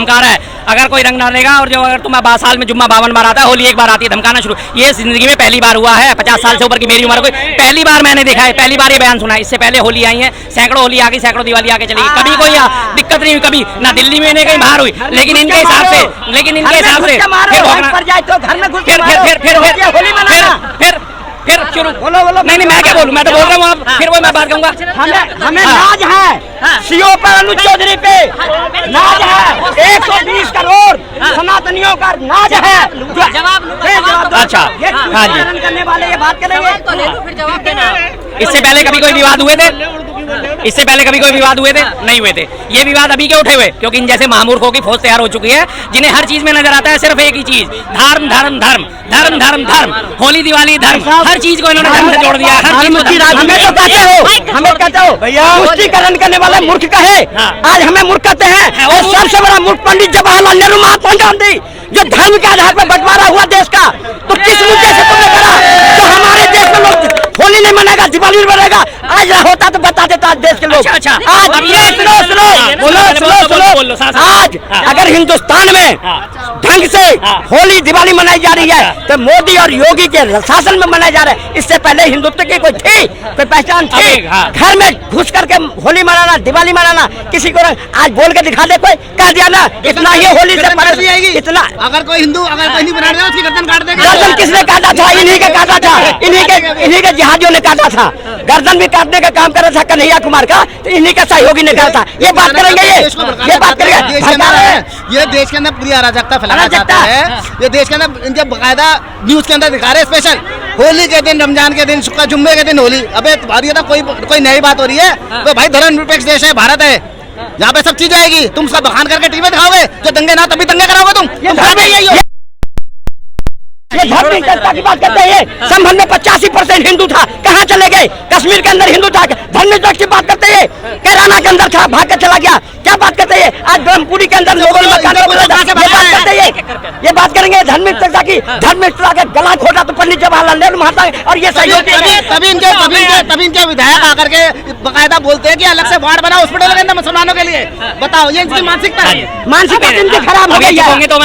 धमका रहा है, अगर कोई रंग डालेगा और जो अगर तुम 12 साल में जुम्मा 52 बार आता है, होली एक बार आती है, धमकाना शुरू। ये जिंदगी में पहली बार हुआ है, 50 साल से ऊपर की मेरी उम्र कोई पहली बार मैंने देखा है, पहली बार ये बयान सुना है। इससे पहले होली आई है, सैकड़ों होली आ गई, सैकड़ों दिवाली आके चली गई, कभी कोई दिक्कत नहीं हुई, कभी ना दिल्ली में कहीं बाहर हुई। लेकिन इनके हिसाब से फिर शुरू नहीं मैं क्या बोलूं, मैं तो बोल रहा हूँ आप फिर वो मैं बात कहूँगा। हमें नाज है सीओ पर, अनुज चौधरी पे नाज है, 120 करोड़ सनातनियों का नाज है। जवाब अच्छा हाँ जी, करने वाले ये बात करेंगे तो ले लो, फिर जवाब देना। इससे पहले कभी कोई विवाद हुए थे? इससे पहले कभी कोई विवाद हुए थे? नहीं हुए थे। ये विवाद अभी के उठे हुए, क्योंकि इन जैसे महामूर्खों की फौज तैयार हो चुकी है, जिन्हें हर चीज में नजर आता है सिर्फ एक ही चीज, धर्म धर्म धर्म धर्म धर्म धर्म, होली दिवाली धर्म, हर चीज को इन्होंने धर्म से जोड़ दिया है। हर चीज हमें कहते हो तुष्टीकरण करने वाला मूर्ख कहे, आज हमें मूर्ख कहते हैं। और सबसे बड़ा मूर्ख पंडित जवाहरलाल नेहरू, महात्मा गांधी, जो धर्म के आधार पर बंटवारा हुआ देश का, तो किस मुद्दे से तुमने करा? तो हमारे देश में लोग होली नहीं मनाएगा, दिवाली नहीं मनाएगा, आज होता तो बता देता देश के लोग। अच्छा आज सुनो आज अगर हिंदुस्तान में ढंग से होली दिवाली मनाई जा रही है तो मोदी और योगी के शासन में मनाया जा रहा है। इससे पहले हिंदुत्व की कोई थी, कोई पहचान थी? घर में घुस करके होली मनाना, दिवाली मनाना, किसी को आज बोल के दिखा दे कोई, कह दिया ना इतना ही होली से इतना। अगर कोई हिंदू अगर कोई नहीं बना रहा उसकी गर्दन काट देगा। गर्दन किसने काटा था? इन्हीं के काटा था, इन्हीं के जिहादियों ने काटा था। गर्दन भी काटने का काम कर रहा था कन्हैया कुमार का, तो इन्हीं का सहयोगी ने कहा था। ये बात करेंगे, ये बात करेंगे। ये देश के अंदर पूरी अराजकता फैलाना चाहता है। ये देश के अंदर इनके बकायदा न्यूज के अंदर दिखा रहे हैं स्पेशल होली के दिन, रमजान के दिन, शुक्र जुम्मे के दिन होली। अबे तुम्हारी तो कोई नई बात हो रही है? तो भाई धर्म निरपेक्ष देश है, भारत है, यहाँ पे सब चीजें आएगी। तुम उसका बखान करके टीवी में दिखाओगे, जो दंगे ना तभी दंगे कराओगे तुम। ये धर्म निरपेक्षता की बात करते हैं। संभल में 85% हिंदू था, कहाँ चले गए? कश्मीर के अंदर हिंदू था, धर्म निरपेक्ष की बात करते हैं। कैराना के अंदर था, भाग के चला गया, क्या बात करते हैं? आज ब्रह्मपुरी के अंदर लोगों ने ये बात करते हैं, ये बात करेंगे धर्म निरपेक्षता की। धर्म निरपेक्षता का गला खोटा तो पंडित जवाहरलाल नेहरू महात्मा, और ये सहयोगी तभी इनके विधायक आकर के बकायदा बोलते हैं कि अलग से वार्ड बनाओ हॉस्पिटल के अंदर मुसलमानों के लिए। बताओ, ये इनकी मानसिकता है। मानसिकता इनकी खराब हो गई है।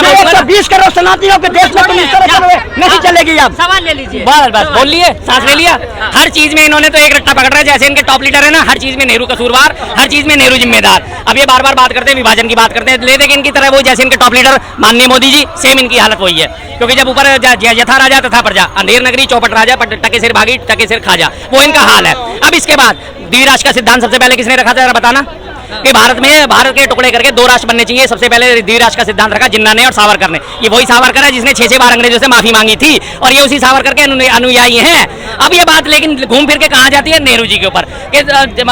120 करोड़ सनातनियों के देश में तुम इस तरह नहीं चलेगी। अब सवाल ले लीजिए। बस बोल लिए, सांस ले लिया। हर चीज में इन्होंने तो एक रट्टा पकड़ रहा है, जैसे इनके टॉप लीडर है ना, हर चीज में नेहरू कसूरवार, हर चीज में नेहरू जिम्मेदार। अब ये बार बार बात करते हैं, विभाजन की बात करते हैं, लेकिन इनकी तरह वो जैसे इनके टॉप लीडर माननीय मोदी जी, सेम इनकी हालत वही है। क्योंकि जब ऊपर यथा राजा तथा प्रजा, अंधेर नगरी चौपट राजा, टके सिर भागी टके सिर खाजा, वो इनका हाल है। अब इसके बाद द्विराष्ट्र का सिद्धांत सबसे पहले किसने रखा था, जरा बताना? कि भारत के टुकड़े करके 2 राष्ट्र बनने चाहिए। सबसे पहले द्विराष्ट्र का सिद्धांत रखा जिन्ना ने और सावरकर ने। ये वही सावरकर है जिसने 6 बार अंग्रेजों से माफी मांगी थी, और ये उसी सावरकर के अनुयायी हैं। अब ये बात लेकिन घूम फिर के कहाँ जाती है? नेहरू जी के ऊपर, कि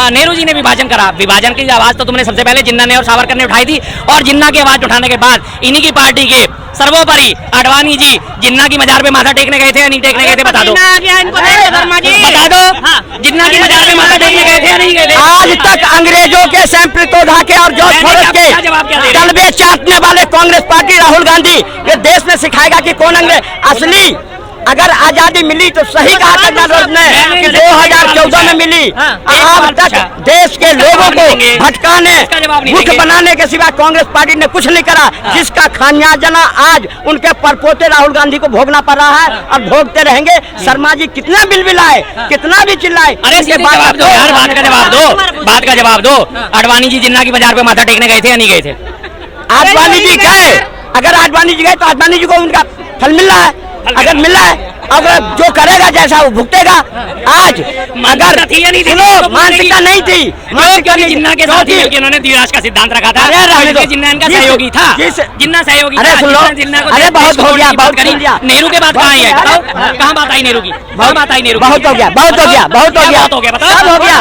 नेहरू जी ने विभाजन करा। विभाजन की आवाज तो तुमने सबसे पहले जिन्ना ने और सावरकर ने उठाई थी, और जिन्ना की आवाज उठाने के बाद इन्हीं की पार्टी के सर्वोपरि आडवाणी जी जिन्ना की मजार पे माथा टेकने गए थे या नहीं टेकने गए थे? बता दो, बता दो, जिन्ना की मजार पे माथा टेकने गए थे या नहीं गए थे? आज तक अंग्रेजों के सैंपल के और जॉर्ज सोरोस के तलबे चाटने वाले कांग्रेस पार्टी, राहुल गांधी, ये देश में सिखाएगा कि कौन अंग्रेज असली। अगर आजादी मिली तो सही कहा था ने कि 2014 में मिली। अब तक देश के लोगों को भटकाने, मुख बनाने के सिवा कांग्रेस पार्टी ने कुछ नहीं करा, जिसका खामियाजा आज उनके परपोते राहुल गांधी को भोगना पड़ रहा है और भोगते रहेंगे। शर्मा जी कितना बिलबिलाए, कितना भी चिल्लाए, अरे जवाब दो यार, बात का जवाब दो, बात का जवाब दो। आडवाणी जी जिन्ना की बाजार पे माथा टेकने गए थे या नहीं गए थे? आडवाणी जी गए, अगर आडवाणी जी गए तो आडवाणी जी को उनका फल मिल रहा है। अगर मिला है, अगर जो करेगा जैसा वो भुगतेगा। आज अगर सुनो, मानसिकता नहीं थी, मानसिकता जिन्ना के साथ ही उन्होंने द्विराष्ट्र का सिद्धांत रखा था। जिन्ना इनका सहयोगी था, जिन्ना सहयोगी। अरे सुन लो, अरे बहुत हो गया, बहुत कर लिया। नेहरू के बाद कहाँ है? बताओ, कहाँ बात आई नेहरू की? बहुत बात आई नेहरू, बहुत हो गया, बहुत हो गया, बहुत हो गया, बताओ, सब हो गया।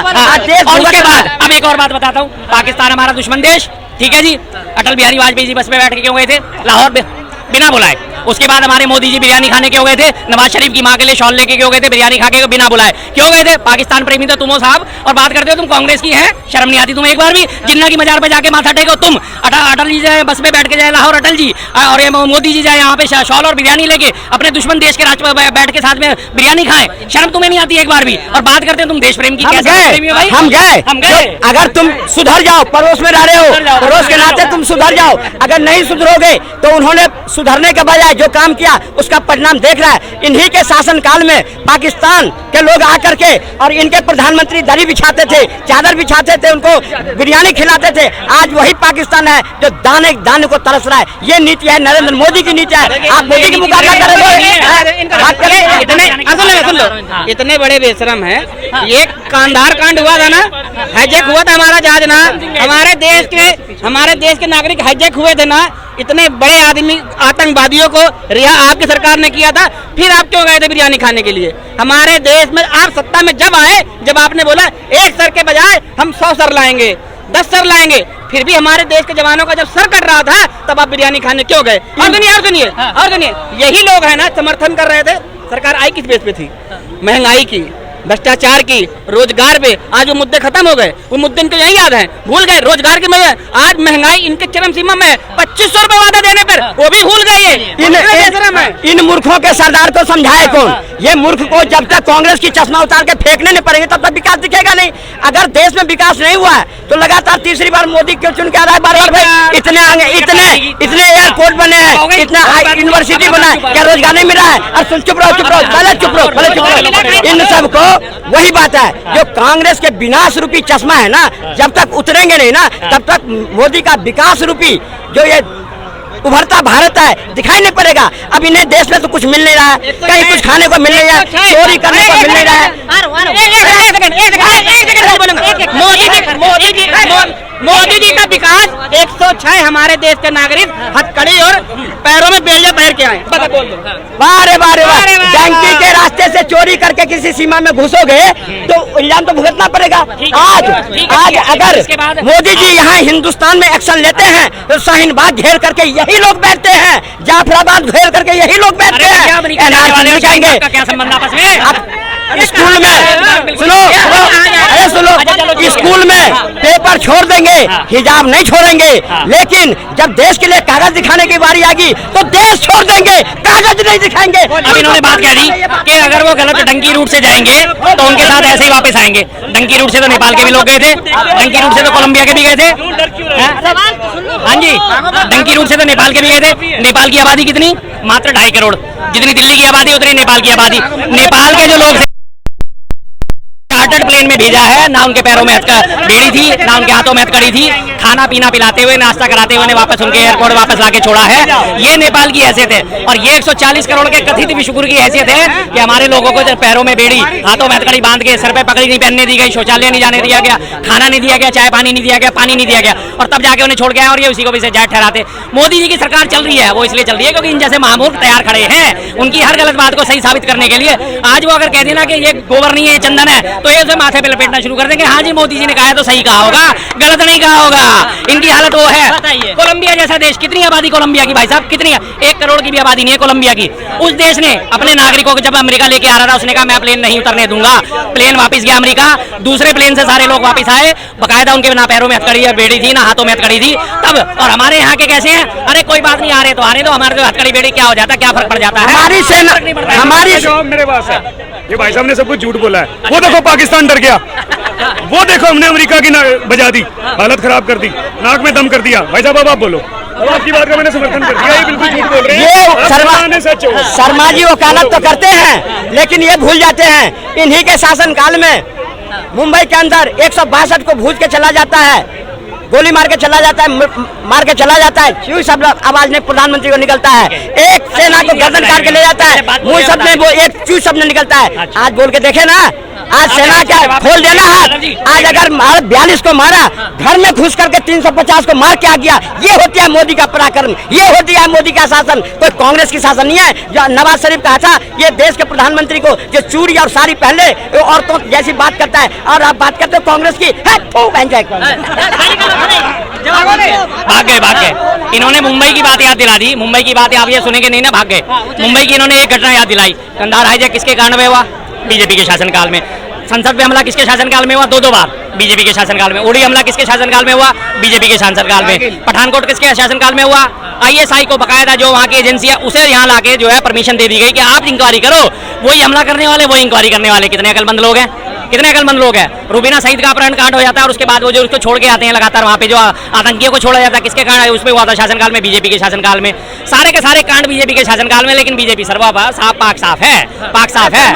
और उसके बाद अब एक और बात बताता हूँ, पाकिस्तान हमारा दुश्मन देश, ठीक है जी। अटल बिहारी वाजपेयी जी बस में बैठ के क्यों गए थे लाहौर बिना बुलाए? उसके बाद हमारे मोदी जी बिरयानी खाने के हो गए थे, नवाज शरीफ की माँ के लिए शॉल लेके क्यों गए थे, बिरयानी खा के बिना बुलाए क्यों गए थे? पाकिस्तान प्रेमी तो तुम हो साहब, और बात करते हो तुम कांग्रेस की है, शर्म नहीं आती तुम्हें एक बार भी? जिन्ना की मजार पे जाके माथा टेको तुम, अटल जी जाए बस में बैठ के जाए लाहौर अटल जी, और ये मोदी जी जाए यहाँ पे शॉल और बिरयानी लेके अपने दुश्मन देश के राज पर बैठ के साथ में बिरयानी खाए, शर्म तुम्हें नहीं आती एक बार भी? और बात करते हैं तुम देश प्रेम की, हम गए। अगर तुम सुधर जाओ, पड़ोस में रह रहे हो, पड़ोस के नाते तुम सुधर जाओ। अगर नहीं सुधरोगे तो उन्होंने सुधरने के बजाय जो काम किया उसका परिणाम देख रहा है। इन्हीं के शासन काल में पाकिस्तान के लोग आकर के और इनके प्रधानमंत्री दरी बिछाते थे, चादर बिछाते थे, उनको बिरयानी खिलाते थे। आज वही पाकिस्तान है जो दाने दाने को तरस रहा है। ये नीति है नरेंद्र मोदी की नीति है। आप मोदी की मुकाबला करेंगे? इतने बड़े बेशरम है। ये कांधार कांड हुआ था ना, हाईजैक हुआ था हमारा जहाज ना, हमारे देश के नागरिक हाईजैक हुए थे ना, इतने बड़े आदमी आतंकवादियों को रिहा आपकी सरकार ने किया था, फिर आप क्यों गए थे बिरयानी खाने के लिए? हमारे देश में आप सत्ता में जब आए, जब आपने बोला एक सर के बजाय हम 100 सर लाएंगे, 10 सर लाएंगे, फिर भी हमारे देश के जवानों का जब सर कट रहा था तब आप बिरयानी खाने क्यों गए? और सुनिए यही लोग है ना समर्थन कर रहे थे। सरकार आई किस बेस पे थी? महंगाई की, भ्रष्टाचार की, रोजगार पे। आज वो मुद्दे खत्म हो गए, वो मुद्दे इनको यही याद है, भूल गए। रोजगार की आज महंगाई इनके चरम सीमा में, 2500 रुपए वादा देने पर वो भी भूल गए। इन मूर्खों के सरदार को समझाए कौन? ये मूर्ख को जब तक कांग्रेस की चश्मा उतार के फेंकने नहीं पड़ेंगे तब तक विकास दिखेगा नहीं। अगर देश में विकास नहीं हुआ है तो लगातार तीसरी बार मोदी क्यों चुन के आ रहा है बार-बार? भाई इतने एयरपोर्ट बने हैं, इतना यूनिवर्सिटी बना है, क्या रोजगार नहीं मिल रहा है? और चुप रहो। इन सबको वही बात है, जो कांग्रेस के विनाश रूपी चश्मा है ना, जब तक उतरेंगे नहीं ना तब तक मोदी का विकास रूपी जो ये उभरता भारत है दिखाई नहीं पड़ेगा। अब इन्हें देश में तो कुछ मिल नहीं रहा है, कहीं कुछ खाने को मिल नहीं रहा है, चोरी करने को मिल नहीं रहा है। मोदी जी का विकास 106 हमारे देश के नागरिक हथकड़ी और पैरों में बेलिया पहन के आए। बारे डंकी के रास्ते से चोरी करके किसी सीमा में घुसोगे तो इल्जाम तो भुगतना पड़ेगा। आज अगर मोदी जी यहाँ हिंदुस्तान में एक्शन लेते हैं तो शाहीनबाग घेर करके यही लोग बैठते हैं, जाफराबाद घेर करके यही लोग बैठते हैं। क्या संबंध आपस में? स्कूल में सुनो, स्कूल में पेपर छोड़ देंगे, हिजाब नहीं छोड़ेंगे, लेकिन जब देश के लिए कागज दिखाने की बारी आएगी तो देश छोड़ देंगे, कागज नहीं दिखाएंगे। अब इन्होंने बात कह दी कि अगर वो गलत डंकी रूट से जाएंगे तो उनके साथ ऐसे ही वापस आएंगे। डंकी रूट से तो नेपाल के भी लोग गए थे, डंकी रूट से तो कोलंबिया के भी गए थे। हाँ जी, डंकी रूट से तो नेपाल के भी गए थे। नेपाल की आबादी कितनी? मात्र 2.5 करोड़। जितनी दिल्ली की आबादी उतनी नेपाल की आबादी। नेपाल के जो लोग चार्टर्ड प्लेन में भेजा है, ना उनके पैरों में बेड़ी थी, ना उनके हाथों में हथकड़ी थी, खाना पीना पिलाते हुए, नाश्ता कराते हुए वापस उनके एयरपोर्ट वापस लाके छोड़ा है। ये नेपाल की हैसियत है। और ये 140 करोड़ के कथित विश्वगुरु की हैसियत है कि हमारे लोगों को पैरों में बेड़ी, हाथों में हथकड़ी बांध के, सर पे पगड़ी नहीं पहनने दी गई, शौचालय नहीं जाने दिया गया, खाना नहीं दिया गया, चाय पानी नहीं दिया गया, पानी नहीं दिया गया, और तब जाके उन्हें छोड़ गया और ये उसी को भी जाट ठहराते। मोदी जी की सरकार चल रही है, वो इसलिए चल रही है क्योंकि इन जैसे महामूर्ख तैयार खड़े हैं उनकी हर गलत बात को सही साबित करने के लिए। आज वो अगर कह देना कि ये गोबर नहीं है, चंदन है, तो ये उसे माथे पे लपेटना शुरू कर देंगे। हाँ जी, मोदी जी ने कहा है तो सही कहा होगा, गलत नहीं कहा होगा। इनकी हालत वो है। कोलंबिया जैसा देश, कितनी आबादी कोलंबिया की भाई साहब, कितनी है? 1 करोड़ की भी आबादी नहीं है कोलंबिया की। उस देश ने अपने नागरिकों को जब अमेरिका लेके आ रहा था उसने कहा मैं प्लेन नहीं उतरने दूंगा। प्लेन वापस गया अमेरिका, दूसरे प्लेन से सारे लोग वापस आए, बकायदा उनके ना पैरों में हथकड़ी या बेड़ी थी, ना हाथों में हथकड़ी थी तब। और हमारे यहाँ के कैसे हैं? अरे कोई बात नहीं, आ रहे तो आ रहे, तो हमारे तो हथकड़ी बेड़ी क्या हो जाता, क्या फर्क पड़ जाता है? हमारी सेना, हमारी जवाब मेरे पास है। ये भाई साहब ने सब कुछ झूठ बोला है। वो देखो पाकिस्तान डर गया, वो देखो हमने अमेरिका की बजा दी, हालत खराब कर दी, नाक में दम कर दिया। भाई साहब अब आप बोलो, अब आपकी बात का मैंने समर्थन कर दिया। ये बिल्कुल झूठ बोल रहे हैं। शर्मा जी वकालत तो करते हैं लेकिन ये भूल जाते हैं इन्हीं के शासन काल में मुंबई के अंदर 162 को भूज के चला जाता है, गोली मार के चला जाता है, चूई शब्द आवाज में प्रधानमंत्री को निकलता है, एक सेना को गर्दन काट के ले जाता है, मुंह शब्द में वो एक चूई शब्द निकलता है। आज बोल के देखे ना, आज सेना क्या खोल देना है। आज अगर 42 को मारा, घर में घुस करके 350 को मार क्या किया, ये होती है मोदी का पराक्रम, ये होती है मोदी का शासन। कोई कांग्रेस की शासन नहीं है। जो नवाज शरीफ कहा था ये देश के प्रधानमंत्री को जो चूड़ी और साड़ी पहले औरतों जैसी बात करता है, और आप बात करते हो कांग्रेस की, भाग गए। इन्होंने मुंबई की बात याद दिला दी। मुंबई की बात आप ये सुनेंगे नहीं ना, भाग गए। मुंबई की इन्होंने एक घटना याद दिलाई। कंधार हाईजैक किसके कारण में हुआ? बीजेपी के शासनकाल में। संसद पे हमला किसके शासनकाल में हुआ? 2 बार बीजेपी के शासनकाल में। उड़ी हमला किसके शासनकाल में हुआ? बीजेपी के शासनकाल में। पठानकोट किसके शासनकाल में हुआ? ISI को बकायदा जो वहाँ की एजेंसी है उसे यहाँ लाके जो है परमिशन दे दी गई कि आप इंक्वायरी करो। वही हमला करने वाले, वही इंक्वायरी करने वाले। कितने अकलमंद लोग हैं, कितने अकलमंद लोग हैं। रूबीना सईद का अपहरण कांड हो जाता है और उसके बाद वो जो उसको छोड़ के आते हैं लगातार, वहाँ पे जो आतंकियों को छोड़ा जाता है, किसके कारण? उसमें हुआ था शासनकाल में, बीजेपी के शासनकाल में। सारे के सारे कांड बीजेपी के शासनकाल में, लेकिन बीजेपी सर्वा पाक साफ है, पाक साफ है।